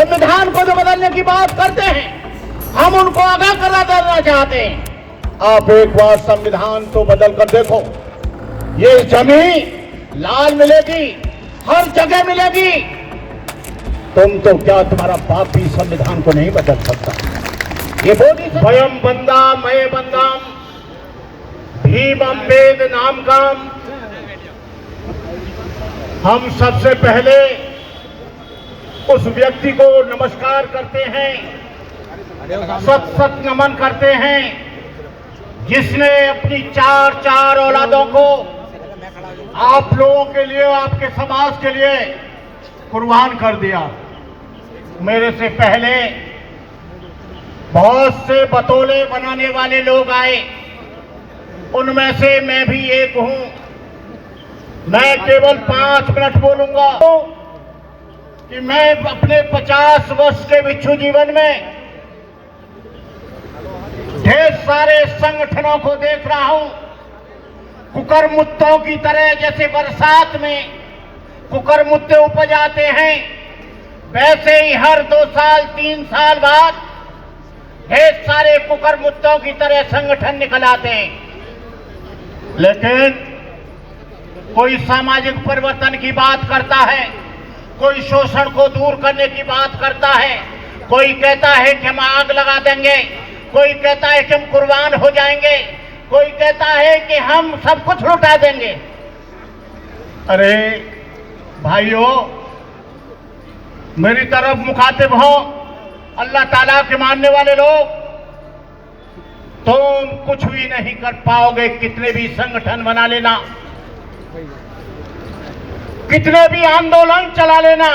संविधान को जो बदलने की बात करते हैं, हम उनको आगाह करा देना चाहते हैं। आप एक बार संविधान तो बदल कर देखो, ये जमीन लाल मिलेगी, हर जगह मिलेगी। तुम तो क्या, तुम्हारा बाप भी संविधान को नहीं बदल सकता। ये बोली स्वयं बंदा मय बंदाम भीम अम्बेद नाम काम। हम सबसे पहले उस व्यक्ति को नमस्कार करते हैं, सत सत नमन करते हैं, जिसने अपनी चार औलादों को आप लोगों के लिए, आपके समाज के लिए कुर्बान कर दिया। मेरे से पहले बहुत से बतौले बनाने वाले लोग आए, उनमें से मैं भी एक हूं। मैं केवल 5 मिनट बोलूंगा कि मैं अपने 50 वर्ष के विच्छू जीवन में ढेर सारे संगठनों को देख रहा हूं। कुकरमुत्तों की तरह, जैसे बरसात में कुकरमुत्ते उपज आते हैं, वैसे ही हर 2 साल 3 साल बाद ढेर सारे कुकरमुत्तों की तरह संगठन निकल आते हैं। लेकिन कोई सामाजिक परिवर्तन की बात करता है, कोई शोषण को दूर करने की बात करता है, कोई कहता है कि हम आग लगा देंगे, कोई कहता है कि हम कुर्बान हो जाएंगे, कोई कहता है कि हम सब कुछ लुटा देंगे। अरे भाइयों, मेरी तरफ मुखातिब हो अल्लाह ताला के मानने वाले लोग, तुम कुछ भी नहीं कर पाओगे। कितने भी संगठन बना लेना, कितने भी आंदोलन चला लेना,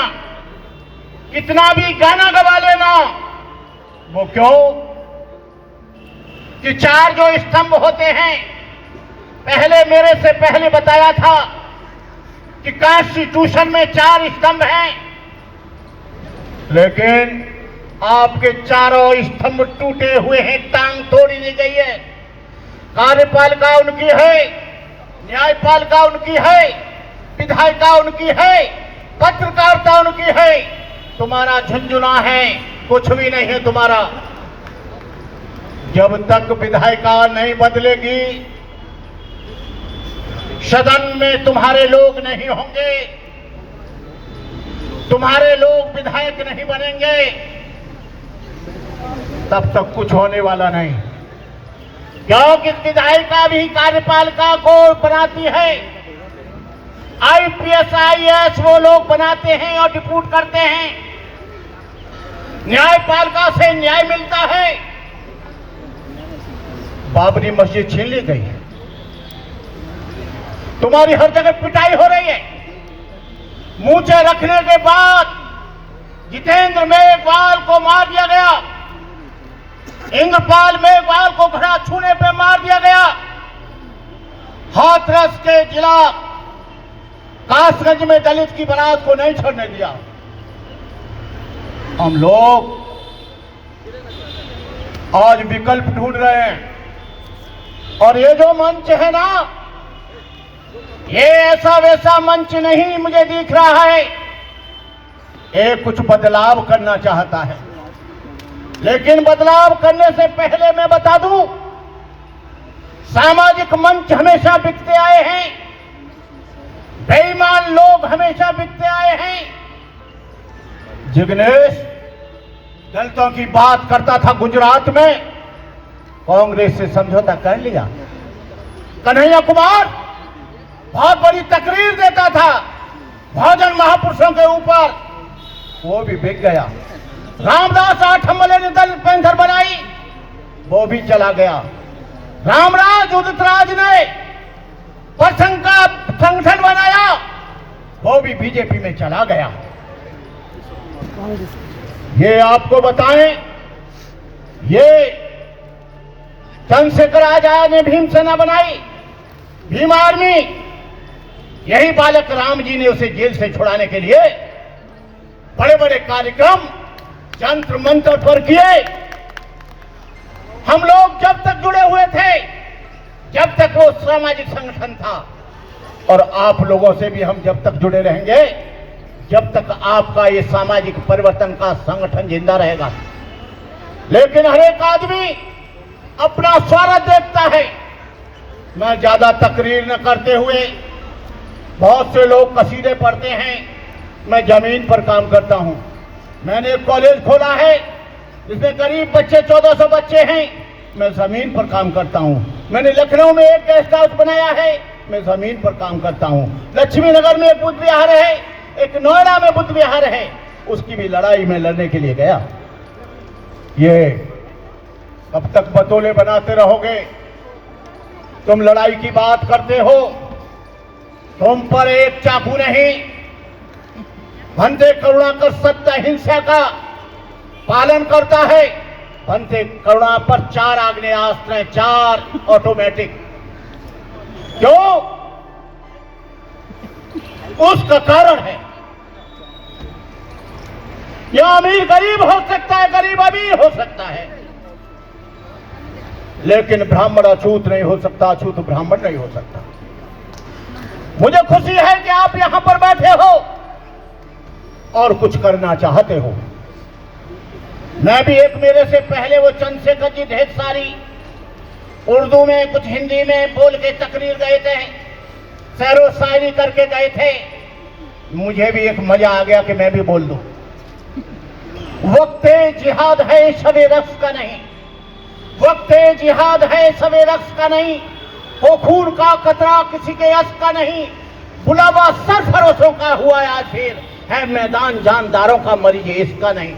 कितना भी गाना गवा लेना, वो क्यों कि 4 जो स्तंभ होते हैं, पहले मेरे से पहले बताया था कि कॉन्स्टिट्यूशन में 4 स्तंभ हैं, लेकिन आपके चारों स्तंभ टूटे हुए हैं, टांग तोड़ी नहीं गई है। कार्यपालिका उनकी है, न्यायपालिका उनकी है, विधायिका उनकी है, पत्रकारिता उनकी है। तुम्हारा झुंझुना है, कुछ भी नहीं है तुम्हारा। जब तक विधायिका नहीं बदलेगी, सदन में तुम्हारे लोग नहीं होंगे, तुम्हारे लोग विधायक नहीं बनेंगे, तब तक कुछ होने वाला नहीं। क्योंकि विधायिका भी कार्यपालिका को बनाती है, आईपीएस आईएएस वो लोग बनाते हैं और डिप्यूट करते हैं। न्यायपालिका से न्याय मिलता है। बाबरी मस्जिद छीन ली गई, तुम्हारी हर जगह पिटाई हो रही है। मूंछें रखने के बाद जितेंद्र मेघवाल को मार दिया गया, इंद्रपाल मेघवाल को घड़ा छूने पे मार दिया गया, हाथरस के जिला कासगंज में दलित की बारात को नहीं छोड़ने दिया। हम लोग आज विकल्प ढूंढ रहे हैं, और ये जो मंच है ना, ये ऐसा वैसा मंच नहीं मुझे दिख रहा है। ये कुछ बदलाव करना चाहता है, लेकिन बदलाव करने से पहले मैं बता दूं, सामाजिक मंच हमेशा बिकते आए हैं, बेईमान लोग हमेशा बिकते आए हैं। जिग्नेश दलितों की बात करता था गुजरात में, कांग्रेस से समझौता कर लिया। कन्हैया कुमार बहुत बड़ी तकरीर देता था बहुजन महापुरुषों के ऊपर, वो भी बिक गया। रामदास आठवले ने दलित पेंशन बनाई, वो भी चला गया। रामराज उदित राज ने प्रसंग का संगठन बनाया, वो भी बीजेपी में चला गया। ये आपको बताएं, ये चंद्रशेखर आजाद ने भीमसेना बनाई, भीम आर्मी। यही बालक राम जी ने उसे जेल से छुड़ाने के लिए बड़े बड़े कार्यक्रम जंत्र मंत्र पर किए। हम लोग जब तक जुड़े हुए थे, जब तक वो सामाजिक संगठन था, और आप लोगों से भी हम जब तक जुड़े रहेंगे, जब तक आपका ये सामाजिक परिवर्तन का संगठन जिंदा रहेगा। लेकिन हर एक आदमी अपना स्वार्थ देखता है। मैं ज्यादा तकरीर न करते हुए, बहुत से लोग कसीदे पढ़ते हैं, मैं जमीन पर काम करता हूं। मैंने एक कॉलेज खोला है जिसमें करीब 1400 बच्चे हैं, मैं जमीन पर काम करता हूं। मैंने लखनऊ में एक गेस्ट हाउस बनाया है, मैं जमीन पर काम करता हूं। लक्ष्मी नगर में एक बुद्ध विहार है, एक नोएडा में बुद्ध विहार है, उसकी भी लड़ाई में लड़ने के लिए गया। ये कब तक बतौले बनाते रहोगे? तुम लड़ाई की बात करते हो, तुम पर एक चाकू नहीं, भंते करुणाकर सत्य अहिंसा का पालन करता है। भंते करुणा पर 4 आग्नेयास्त्र, 4 ऑटोमेटिक। क्यों? उसका कारण है, यह अमीर गरीब हो सकता है, गरीब अमीर हो सकता है, लेकिन ब्राह्मण अछूत नहीं हो सकता, अछूत ब्राह्मण नहीं हो सकता। मुझे खुशी है कि आप यहां पर बैठे हो और कुछ करना चाहते हो। मैं भी एक मेरे से पहले वो चंद्रशेखर जी ढेर सारी उर्दू में, कुछ हिंदी में बोल के तकरीर गए थे, शेरो शायरी करके गए थे। मुझे भी एक मजा आ गया कि मैं भी बोल दूं। वक्ते जिहाद है शबे रक्स का नहीं, वक्ते जिहाद है शबे रक्स का नहीं, हो खून का कतरा किसी के यश का नहीं, बुलावा सरफरोशों का हुआ या फिर है मैदान जानदारों का मरीज इसका नहीं।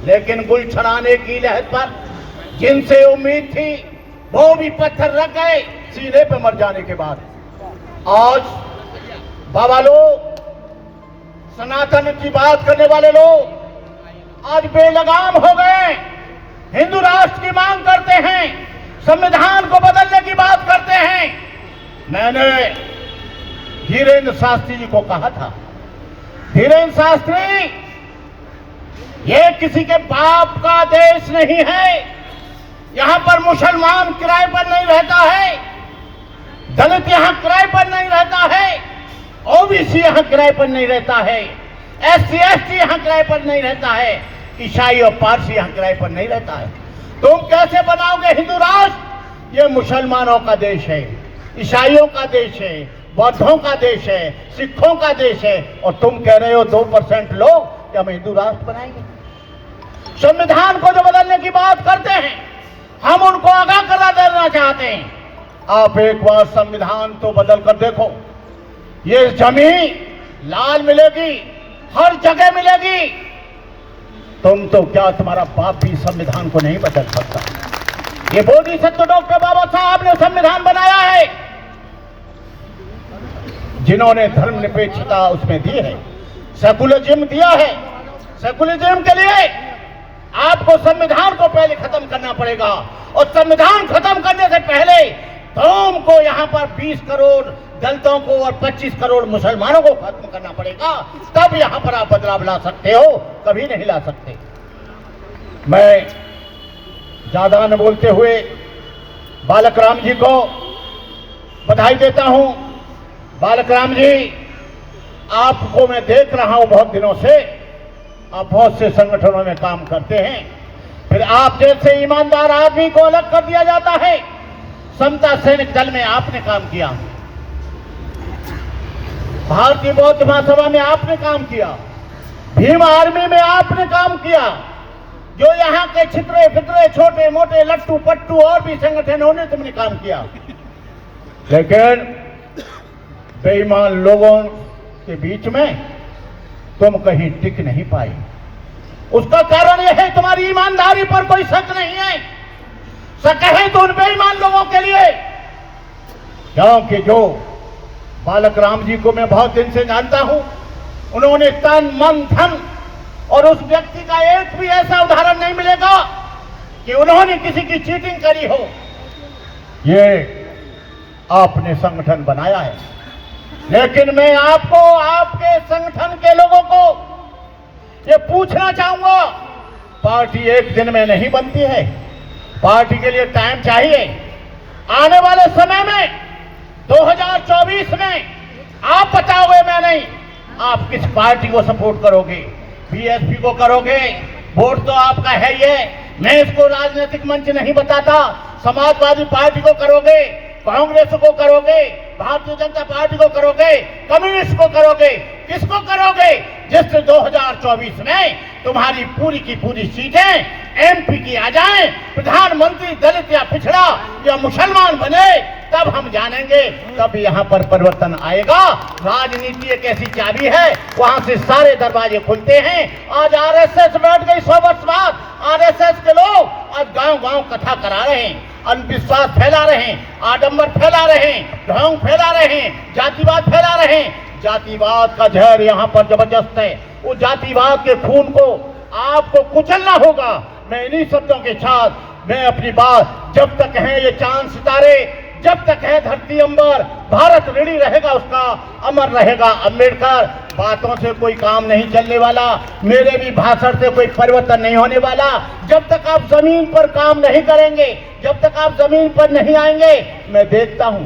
लेकिन गुल छड़ाने की लहर पर जिनसे उम्मीद थी वो भी पत्थर रख गए सीने पे मर जाने के बाद। आज बाबा लोग, सनातन की बात करने वाले लोग आज बेलगाम हो गए, हिंदू राष्ट्र की मांग करते हैं, संविधान को बदलने की बात करते हैं। मैंने धीरेन्द्र शास्त्री जी को कहा था, धीरेन्द्र शास्त्री, ये किसी के बाप का देश नहीं है, यहां पर मुसलमान किराए पर नहीं रहता है, दलित यहां किराए पर नहीं रहता है, ओबीसी यहां किराए पर नहीं रहता है, एससी एसटी यहां किराए पर नहीं रहता है, ईसाई और पारसी यहां किराए पर नहीं रहता है। तुम कैसे बनाओगे हिंदू राष्ट्र? ये मुसलमानों का देश है, ईसाइयों का देश है, बौद्धों का देश है, सिखों का देश है, और तुम कह रहे हो 2% लोग कि हम हिंदू राष्ट्र बनाएंगे। संविधान को जो बदलने की बात करते हैं, हम उनको आगाह करा देना चाहते हैं। आप एक बार संविधान तो बदल कर देखो, ये जमीन लाल मिलेगी, हर जगह मिलेगी। तुम तो क्या, तुम्हारा बाप भी संविधान को नहीं बदल सकता। ये बोधिसत्व डॉक्टर बाबा साहब ने संविधान बनाया है, जिन्होंने धर्मनिरपेक्षता उसमें दी है, सेकुलरिज्म दिया है। सेकुलरिज्म के लिए आपको संविधान को पहले खत्म करना पड़ेगा, और संविधान खत्म करने से पहले तुमको यहाँ पर 20 करोड़ दलितों को और 25 करोड़ मुसलमानों को खत्म करना पड़ेगा, तब यहाँ पर आप बदलाव ला सकते हो, कभी नहीं ला सकते। मैं ज्यादा न बोलते हुए बालक राम जी को बधाई देता हूं। बालक राम जी, आपको मैं देख रहा हूं बहुत दिनों से, आप बहुत से संगठनों में काम करते हैं, फिर आप जैसे ईमानदार आदमी को अलग कर दिया जाता है। समता सैनिक दल में आपने काम किया, भारतीय बौद्ध महासभा में आपने काम किया, भीम आर्मी में आपने काम किया, जो यहाँ के छितरे फितरे छोटे मोटे लट्टू पट्टू और भी संगठनों ने तुमने काम किया, लेकिन बेईमान लोगों के बीच में तुम कहीं टिक नहीं पाई। उसका कारण यह है तुम्हारी ईमानदारी पर कोई शक नहीं है। शक है तो उन बेईमान लोगों के लिए, क्योंकि जो बालक राम जी को मैं बहुत दिन से जानता हूं, उन्होंने तन मन धन, और उस व्यक्ति का एक भी ऐसा उदाहरण नहीं मिलेगा कि उन्होंने किसी की चीटिंग करी हो। ये आपने संगठन बनाया है, लेकिन मैं आपको, आपके संगठन के लोगों को ये पूछना चाहूंगा, पार्टी एक दिन में नहीं बनती है, पार्टी के लिए टाइम चाहिए। आने वाले समय में 2024 में आप बताओगे, मैं नहीं, आप किस पार्टी को सपोर्ट करोगे? बीएसपी को करोगे? वोट तो आपका है ही है, मैं इसको राजनीतिक मंच नहीं बताता। समाजवादी पार्टी को करोगे, कांग्रेस को करोगे, भारतीय जनता पार्टी को करोगे, कम्युनिस्ट को करोगे, किसको करोगे? जिससे 2024 में तुम्हारी पूरी की पूरी सीटें एमपी की आ जाएं, प्रधानमंत्री दलित या पिछड़ा या मुसलमान बने, तब हम जानेंगे, तब यहाँ पर परिवर्तन आएगा। राजनीति एक ऐसी चाबी है, वहां से सारे दरवाजे खुलते हैं। आज आरएसएस बैठ गई 100 वर्ष बाद। आरएसएस के लोग आज गांव-गांव कथा करा रहे हैं, अंधविश्वास फैला रहे हैं, आडंबर फैला रहे हैं, ढोंग फैला रहे हैं, जातिवाद फैला रहे हैं। जातिवाद का जहर यहाँ पर जबरदस्त है। वो जातिवाद के खून को आपको कुचलना होगा। मैं इन्हीं शब्दों के साथ मैं अपनी बात, जब तक है ये चांद सितारे, जब तक है धरती अंबर, भारत ऋणी रहेगा उसका, अमर रहेगा अम्बेडकर। बातों से कोई काम नहीं चलने वाला, मेरे भी भाषण से कोई परिवर्तन नहीं होने वाला। जब तक आप जमीन पर काम नहीं करेंगे, जब तक आप जमीन पर नहीं आएंगे, मैं देखता हूं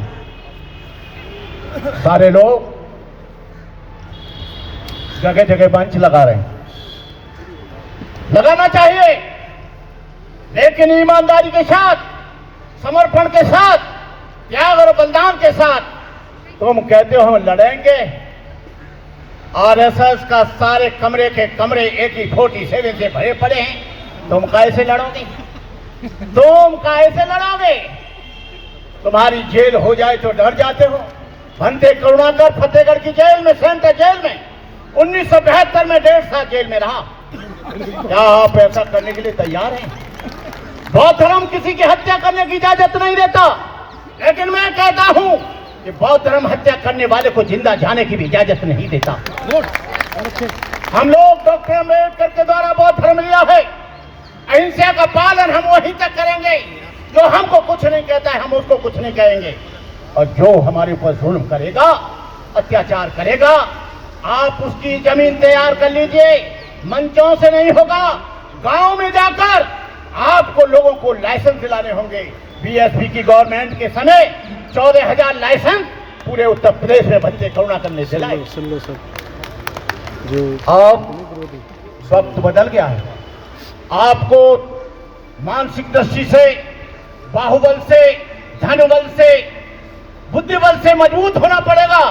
सारे लोग जगह जगह मंच लगा रहे हैं। लगाना चाहिए, लेकिन ईमानदारी के साथ, समर्पण के साथ, त्याग और बलिदान के साथ। तुम कहते हो हम लड़ेंगे, आरएसएस का सारे कमरे के कमरे AK-47 से भरे पड़े हैं, तुम कैसे लड़ोगे? तुम कैसे लड़ोगे? तुम्हारी जेल हो जाए तो डर जाते हो। भंते करुणाकर फतेहगढ़ की जेल में, सेंट्रल जेल में 1972 में 1.5 साल जेल में रहा। क्या आप ऐसा करने के लिए तैयार हैं? बौद्ध धर्म किसी की हत्या करने की इजाजत नहीं देता, लेकिन मैं कहता हूं कि बौद्ध धर्म हत्या करने वाले को जिंदा जाने की भी इजाजत नहीं देता। हम लोग डॉक्टर अम्बेडकर के द्वारा बौद्ध धर्म लिया है। अहिंसा का पालन हम वहीं तक करेंगे। जो हमको कुछ नहीं कहता है, हम उसको कुछ नहीं कहेंगे। और जो हमारे ऊपर जुल्म करेगा, अत्याचार करेगा, आप उसकी जमीन तैयार कर लीजिए। मंचों से नहीं होगा, गांव में जाकर आपको लोगों को लाइसेंस दिलाने होंगे। बीएसपी की गवर्नमेंट के समय 14,000 लाइसेंस पूरे उत्तर प्रदेश में भंते करुणाकर ने दिलाए। अब वक्त बदल गया है। आपको मानसिक दृष्टि से, बाहुबल से, धनबल से, बुद्धिबल से मजबूत होना पड़ेगा,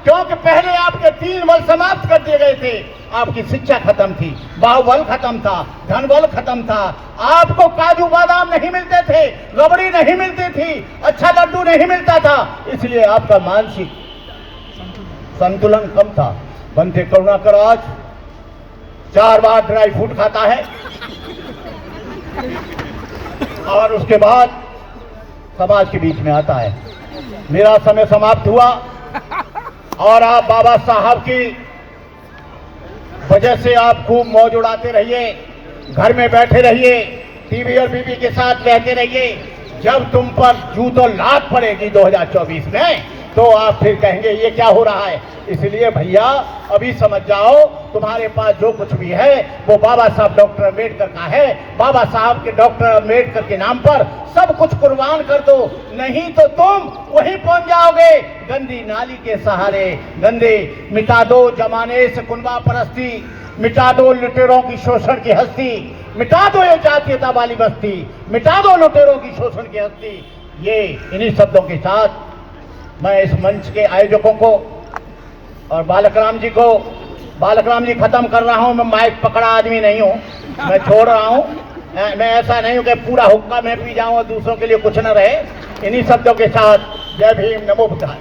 क्योंकि पहले आपके 3 बल समाप्त कर दिए गए थे। आपकी शिक्षा खत्म थी, बाहुबल खत्म था, धनबल खत्म था। आपको काजू बादाम नहीं मिलते थे, रबड़ी नहीं मिलती थी, अच्छा लड्डू नहीं मिलता था, इसलिए आपका मानसिक संतुलन कम था। भंते करुणाकर आज 4 बार ड्राई फ्रूट खाता है और उसके बाद समाज के बीच में आता है। मेरा समय समाप्त हुआ और आप बाबा साहब की वजह से आप खूब मौज उड़ाते रहिए, घर में बैठे रहिए, टीवी और बीवी के साथ रहते रहिए। जब तुम पर जूतों लात पड़ेगी 2024 में, तो आप फिर कहेंगे ये क्या हो रहा है। इसलिए भैया अभी समझ जाओ, तुम्हारे पास जो कुछ भी है वो बाबा साहब डॉक्टर अम्बेडकर का है। बाबा साहब के डॉक्टर अम्बेडकर के नाम पर सब कुछ कुर्बान कर दो, नहीं तो तुम वहीं पहुंच जाओगे गंदी नाली के सहारे। गंदे मिटा दो जमाने से कुनबा परस्ती, मिटा दो लुटेरों की शोषण की हस्ती, मिटा दो ये जातीयता वाली बस्ती, मिटा दो लुटेरों की शोषण की हस्ती। ये इन्हीं शब्दों के साथ मैं इस मंच के आयोजकों को और बालक राम जी खत्म कर रहा हूं। मैं माइक पकड़ा आदमी नहीं हूं, मैं छोड़ रहा हूं। मैं ऐसा नहीं हूं कि पूरा हुक्का मैं पी जाऊं और दूसरों के लिए कुछ न रहे। इन्हीं शब्दों के साथ जय भीम, नमो बुद्धाय।